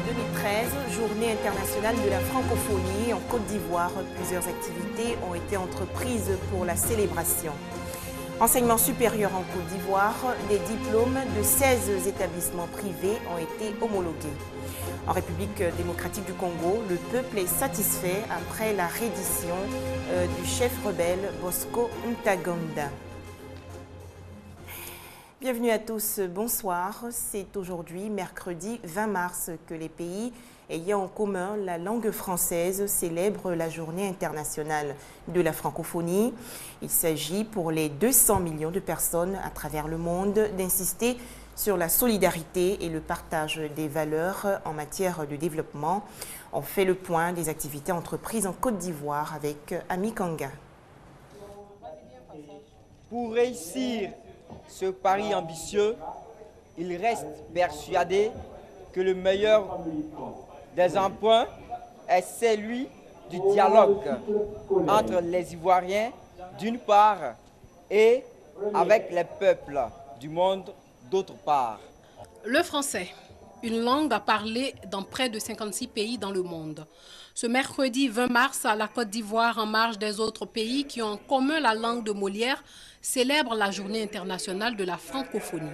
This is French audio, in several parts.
2013, journée internationale de la francophonie en Côte d'Ivoire. Plusieurs activités ont été entreprises pour la célébration. Enseignement supérieur en Côte d'Ivoire, des diplômes de 16 établissements privés ont été homologués. En République démocratique du Congo, le peuple est satisfait après la reddition du chef rebelle Bosco Ntaganda. Bienvenue à tous, bonsoir. C'est aujourd'hui, mercredi 20 mars, que les pays ayant en commun la langue française célèbrent la journée internationale de la francophonie. Il s'agit pour les 200 millions de personnes à travers le monde d'insister sur la solidarité et le partage des valeurs en matière de développement. On fait le point des activités entreprises en Côte d'Ivoire avec Ami Kanga. Pour réussir ce pari ambitieux, il reste persuadé que le meilleur des emprunts est celui du dialogue entre les Ivoiriens d'une part et avec les peuples du monde d'autre part. Le français, une langue à parler dans près de 56 pays dans le monde. Ce mercredi 20 mars, la Côte d'Ivoire, en marge des autres pays qui ont en commun la langue de Molière, célèbre la journée internationale de la francophonie.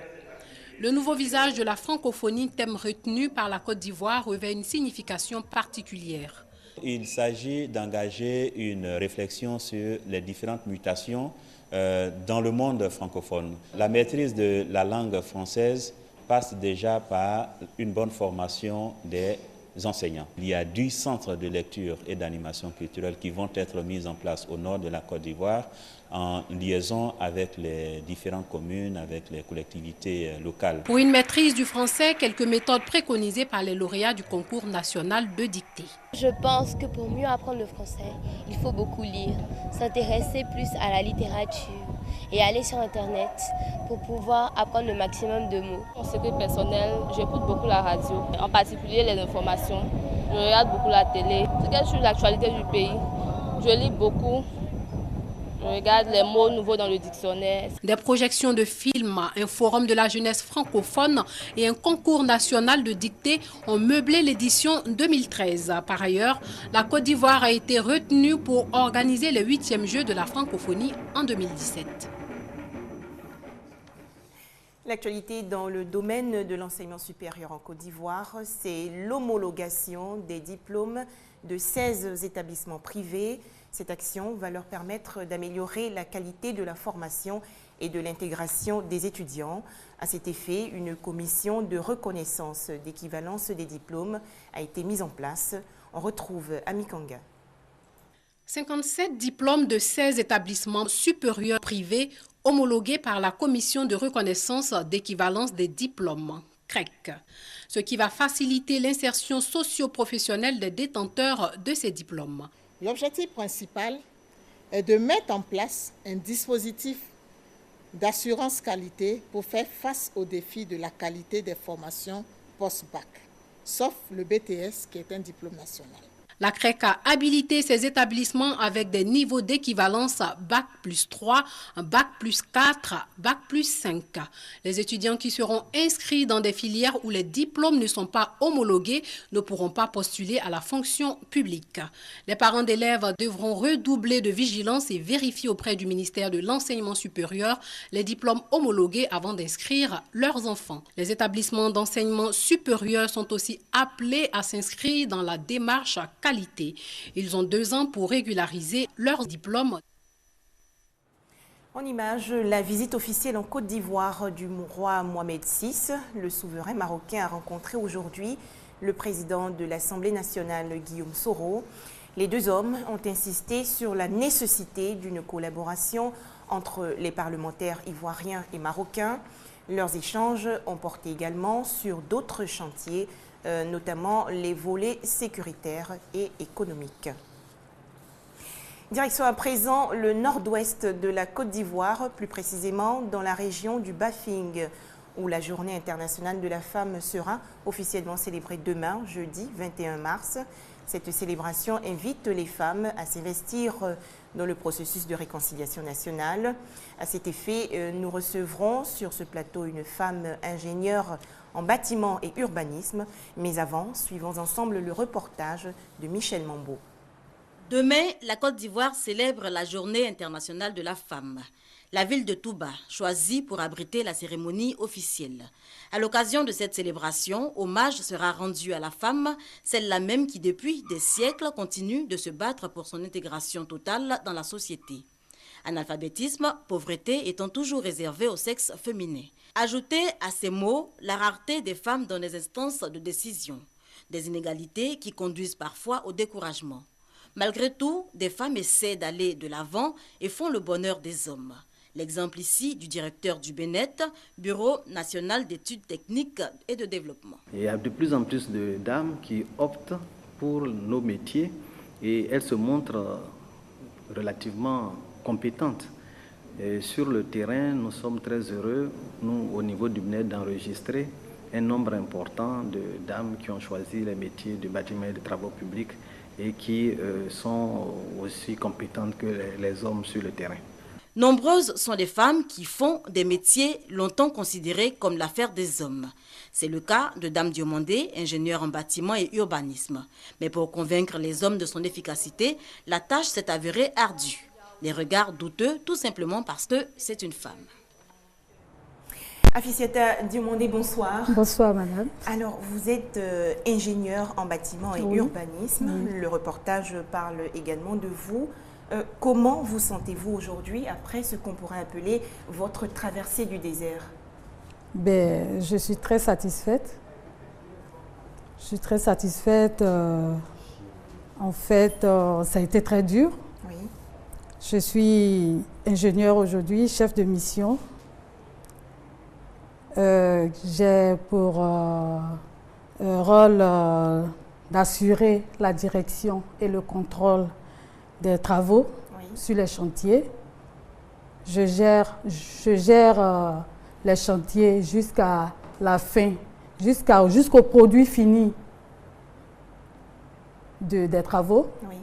Le nouveau visage de la francophonie, thème retenu par la Côte d'Ivoire, revêt une signification particulière. Il s'agit d'engager une réflexion sur les différentes mutations dans le monde francophone. La maîtrise de la langue française passe déjà par une bonne formation des enseignants. Il y a 10 centres de lecture et d'animation culturelle qui vont être mis en place au nord de la Côte d'Ivoire en liaison avec les différentes communes, avec les collectivités locales. Pour une maîtrise du français, quelques méthodes préconisées par les lauréats du concours national de dictée. Je pense que pour mieux apprendre le français, il faut beaucoup lire, s'intéresser plus à la littérature et aller sur Internet pour pouvoir apprendre le maximum de mots. En secret personnel, j'écoute beaucoup la radio, en particulier les informations. Je regarde beaucoup la télé. Ce qui est sur l'actualité du pays, je lis beaucoup. Je regarde les mots nouveaux dans le dictionnaire. Des projections de films, un forum de la jeunesse francophone et un concours national de dictée ont meublé l'édition 2013. Par ailleurs, la Côte d'Ivoire a été retenue pour organiser les 8e Jeux de la francophonie en 2017. L'actualité dans le domaine de l'enseignement supérieur en Côte d'Ivoire, c'est l'homologation des diplômes de 16 établissements privés. Cette action va leur permettre d'améliorer la qualité de la formation et de l'intégration des étudiants. À cet effet, une commission de reconnaissance d'équivalence des diplômes a été mise en place. On retrouve Ami Kanga. 57 diplômes de 16 établissements supérieurs privés homologués par la commission de reconnaissance d'équivalence des diplômes, CREC, ce qui va faciliter l'insertion socio-professionnelle des détenteurs de ces diplômes. L'objectif principal est de mettre en place un dispositif d'assurance qualité pour faire face aux défis de la qualité des formations post-bac, sauf le BTS qui est un diplôme national. La CREC a habilité ces établissements avec des niveaux d'équivalence Bac plus 3, Bac plus 4, Bac plus 5. Les étudiants qui seront inscrits dans des filières où les diplômes ne sont pas homologués ne pourront pas postuler à la fonction publique. Les parents d'élèves devront redoubler de vigilance et vérifier auprès du ministère de l'Enseignement supérieur les diplômes homologués avant d'inscrire leurs enfants. Les établissements d'enseignement supérieur sont aussi appelés à s'inscrire dans la démarche qualité. Ils ont 2 ans pour régulariser leurs diplômes. En image, la visite officielle en Côte d'Ivoire du roi Mohamed VI. Le souverain marocain a rencontré aujourd'hui le président de l'Assemblée nationale, Guillaume Soro. Les 2 hommes ont insisté sur la nécessité d'une collaboration entre les parlementaires ivoiriens et marocains. Leurs échanges ont porté également sur d'autres chantiers, notamment les volets sécuritaires et économiques. Direction à présent le nord-ouest de la Côte d'Ivoire, plus précisément dans la région du Bafing, où la journée internationale de la femme sera officiellement célébrée demain, jeudi 21 mars. Cette célébration invite les femmes à s'investir dans le processus de réconciliation nationale. À cet effet, nous recevrons sur ce plateau une femme ingénieure en bâtiment et urbanisme. Mais avant, suivons ensemble le reportage de Michel Mambo. Demain, la Côte d'Ivoire célèbre la Journée internationale de la femme. La ville de Touba choisie pour abriter la cérémonie officielle. À l'occasion de cette célébration, hommage sera rendu à la femme, celle-là même qui depuis des siècles continue de se battre pour son intégration totale dans la société. Analphabétisme, pauvreté étant toujours réservés au sexe féminin. Ajoutez à ces mots la rareté des femmes dans les instances de décision, des inégalités qui conduisent parfois au découragement. Malgré tout, des femmes essaient d'aller de l'avant et font le bonheur des hommes. L'exemple ici du directeur du BNET, Bureau national d'études techniques et de développement. Il y a de plus en plus de dames qui optent pour nos métiers et elles se montrent relativement compétentes. Et sur le terrain, nous sommes très heureux, nous, au niveau du BNET, d'enregistrer un nombre important de dames qui ont choisi les métiers du bâtiment et des travaux publics et qui sont aussi compétentes que les hommes sur le terrain. Nombreuses sont les femmes qui font des métiers longtemps considérés comme l'affaire des hommes. C'est le cas de Dame Diomandé, ingénieure en bâtiment et urbanisme. Mais pour convaincre les hommes de son efficacité, la tâche s'est avérée ardue. Les regards douteux, tout simplement parce que c'est une femme. Afficiata Diomandé, bonsoir. Bonsoir, madame. Alors, vous êtes ingénieure en bâtiment et urbanisme. Oui. Le reportage parle également de vous. Comment vous sentez-vous aujourd'hui après ce qu'on pourrait appeler votre traversée du désert? Je suis très satisfaite. Je suis très satisfaite. En fait, ça a été très dur. Oui. Je suis ingénieure aujourd'hui, chef de mission. J'ai pour rôle d'assurer la direction et le contrôle des travaux sur les chantiers. Je gère les chantiers jusqu'à la fin, jusqu'au produit fini des travaux. Oui.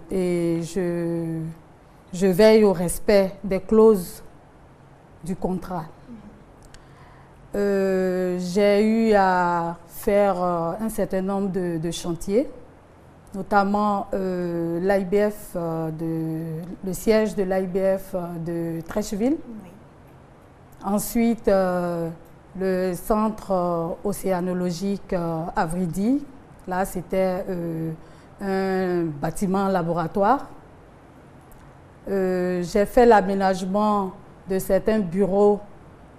Et je veille au respect des clauses du contrat. J'ai eu à faire un certain nombre de chantiers, notamment l'IBF, le siège de l'IBF de Trècheville. Oui. Ensuite, le centre océanologique Avridi. Là, c'était un bâtiment laboratoire. J'ai fait l'aménagement de certains bureaux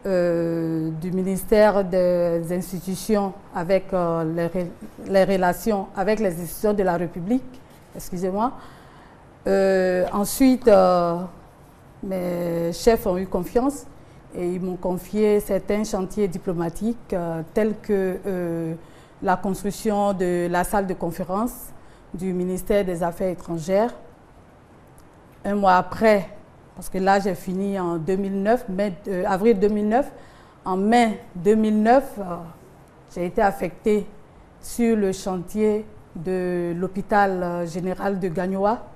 du ministère des institutions avec les relations avec les institutions de la République, excusez-moi. Ensuite, mes chefs ont eu confiance et ils m'ont confié certains chantiers diplomatiques tels que la construction de la salle de conférence du ministère des Affaires étrangères. Un mois après, parce que là, j'ai fini en 2009, avril 2009. En mai 2009, j'ai été affectée sur le chantier de l'hôpital général de Gagnoa,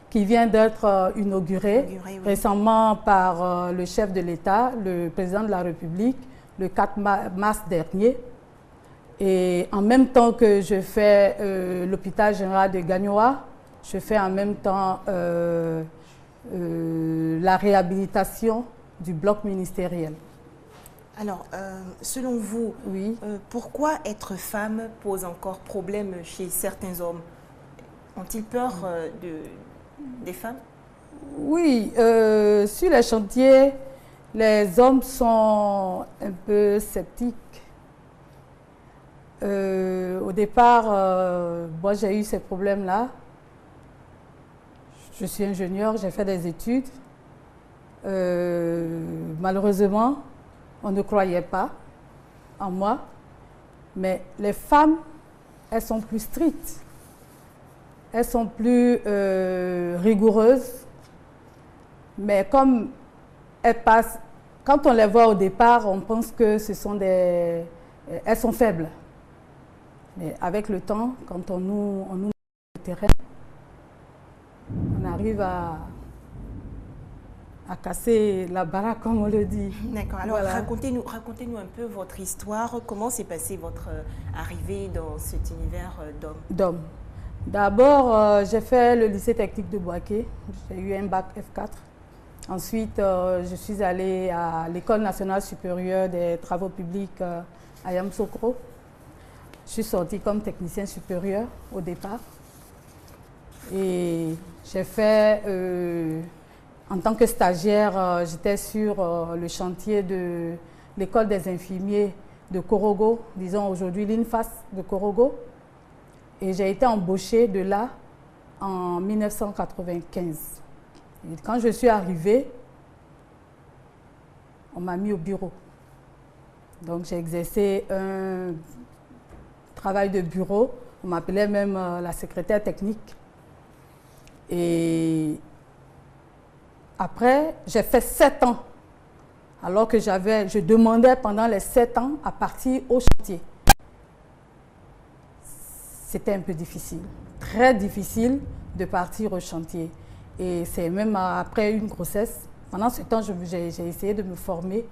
qui vient d'être inauguré récemment par le chef de l'État, le président de la République, le 4 mars dernier. Et en même temps que je fais l'hôpital général de Gagnoa, je fais en même temps la réhabilitation du bloc ministériel. Alors, selon vous, oui. Pourquoi être femme pose encore problème chez certains hommes? Ont-ils peur des femmes? Oui, sur les chantiers, les hommes sont un peu sceptiques. Au départ, moi j'ai eu ces problèmes-là. Je suis ingénieure, j'ai fait des études. Malheureusement, on ne croyait pas en moi. Mais les femmes, elles sont plus strictes. Elles sont plus rigoureuses. Mais comme elles passent, quand on les voit au départ, on pense que ce sont elles sont faibles. Mais avec le temps, quand on nous met sur le terrain, arrive à casser la baraque, comme on le dit. D'accord. Alors, voilà. racontez-nous un peu votre histoire. Comment s'est passée votre arrivée dans cet univers d'hommes? D'abord, j'ai fait le lycée technique de Bouaké. J'ai eu un bac F4. Ensuite, je suis allée à l'École nationale supérieure des travaux publics à Yamoussoukro. Je suis sortie comme technicien supérieur au départ. Et j'ai fait, en tant que stagiaire, j'étais sur le chantier de l'école des infirmiers de Korogo, disons aujourd'hui l'INFAS de Korogo. Et j'ai été embauchée de là en 1995. Et quand je suis arrivée, on m'a mis au bureau. Donc j'ai exercé un travail de bureau. On m'appelait même la secrétaire technique. Et après, j'ai fait 7 ans. Alors que je demandais pendant les 7 ans à partir au chantier. C'était un peu difficile, très difficile de partir au chantier. Et c'est même après une grossesse. Pendant ce temps, j'ai essayé de me former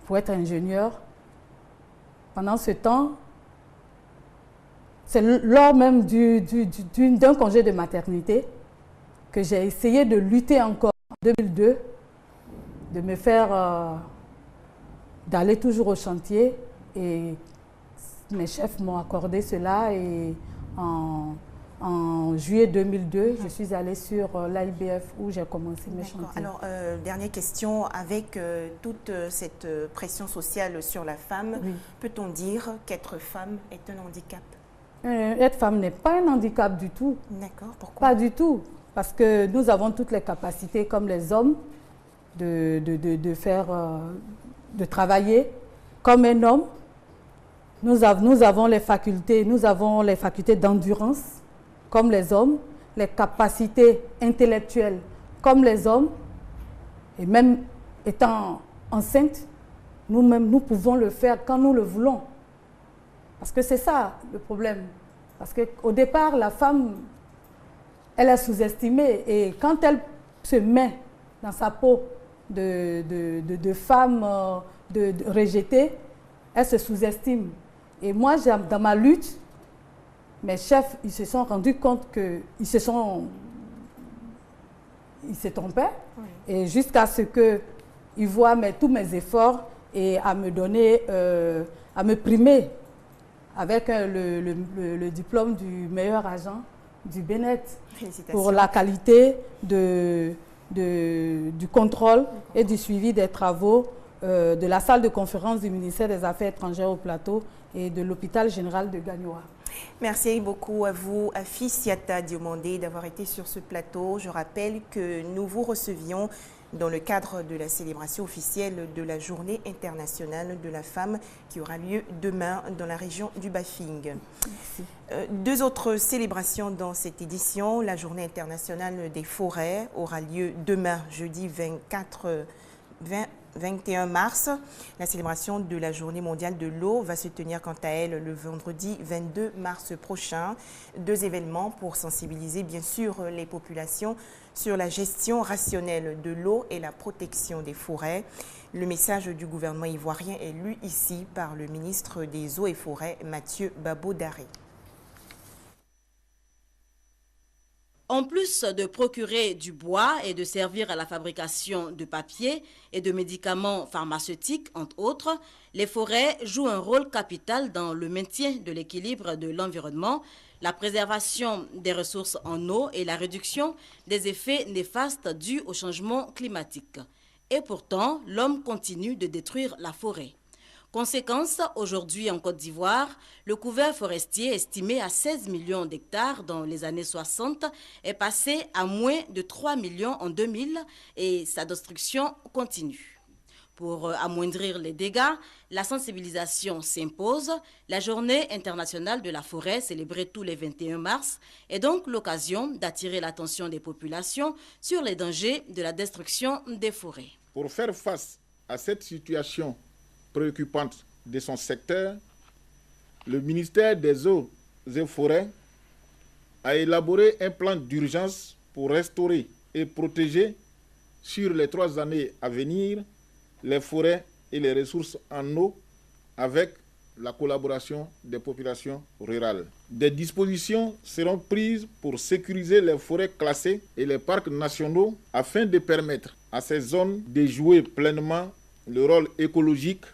pour être ingénieur. Pendant ce temps, c'est lors même d'un congé de maternité que j'ai essayé de lutter encore en 2002, de me faire, d'aller toujours au chantier. Et mes chefs m'ont accordé cela et en juillet 2002, je suis allée sur l'AIBF où j'ai commencé mes chantiers. Alors, dernière question, avec toute cette pression sociale sur la femme, oui, peut-on dire qu'être femme est un handicap? Être femme n'est pas un handicap du tout. D'accord, pourquoi? Pas du tout, parce que nous avons toutes les capacités comme les hommes de travailler comme un homme. Nous avons les facultés d'endurance comme les hommes, les capacités intellectuelles comme les hommes. Et même étant enceinte, nous pouvons le faire quand nous le voulons. Parce que c'est ça le problème. Parce qu'au départ, la femme, elle est sous-estimée. Et quand elle se met dans sa peau de femme rejetée, elle se sous-estime. Et moi, dans ma lutte, mes chefs, ils se sont rendus compte qu'ils se trompaient. Oui. Et jusqu'à ce qu'ils voient tous mes efforts et à me donner, à me primer avec le diplôme du meilleur agent du BNET pour la qualité du contrôle et du suivi des travaux de la salle de conférence du ministère des Affaires étrangères au Plateau et de l'hôpital général de Gagnoa. Merci beaucoup à vous, Afis Siata Diomandé, d'avoir été sur ce plateau. Je rappelle que nous vous recevions dans le cadre de la célébration officielle de la Journée internationale de la femme qui aura lieu demain dans la région du Bafing. Deux autres célébrations dans cette édition. La Journée internationale des forêts aura lieu demain, jeudi 21 mars. La célébration de la Journée mondiale de l'eau va se tenir quant à elle le vendredi 22 mars prochain. Deux événements pour sensibiliser bien sûr les populations sur la gestion rationnelle de l'eau et la protection des forêts. Le message du gouvernement ivoirien est lu ici par le ministre des Eaux et Forêts, Mathieu Babo-Daré. En plus de procurer du bois et de servir à la fabrication de papier et de médicaments pharmaceutiques, entre autres, les forêts jouent un rôle capital dans le maintien de l'équilibre de l'environnement, la préservation des ressources en eau et la réduction des effets néfastes dus au changement climatique. Et pourtant, l'homme continue de détruire la forêt. Conséquence, aujourd'hui en Côte d'Ivoire, le couvert forestier estimé à 16 millions d'hectares dans les années 60 est passé à moins de 3 millions en 2000 et sa destruction continue. Pour amoindrir les dégâts, la sensibilisation s'impose. La Journée internationale de la forêt, célébrée tous les 21 mars, est donc l'occasion d'attirer l'attention des populations sur les dangers de la destruction des forêts. Pour faire face à cette situation préoccupante de son secteur, le ministère des Eaux et Forêts a élaboré un plan d'urgence pour restaurer et protéger sur les 3 années à venir les forêts et les ressources en eau avec la collaboration des populations rurales. Des dispositions seront prises pour sécuriser les forêts classées et les parcs nationaux afin de permettre à ces zones de jouer pleinement le rôle écologique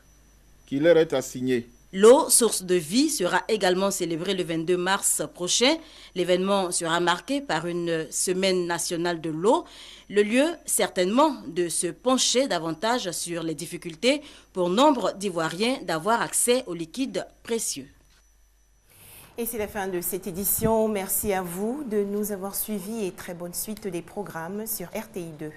qui leur est assigné. L'eau, source de vie, sera également célébrée le 22 mars prochain. L'événement sera marqué par une semaine nationale de l'eau. Le lieu, certainement, de se pencher davantage sur les difficultés pour nombre d'Ivoiriens d'avoir accès aux liquides précieux. Et c'est la fin de cette édition. Merci à vous de nous avoir suivis et très bonne suite des programmes sur RTI2.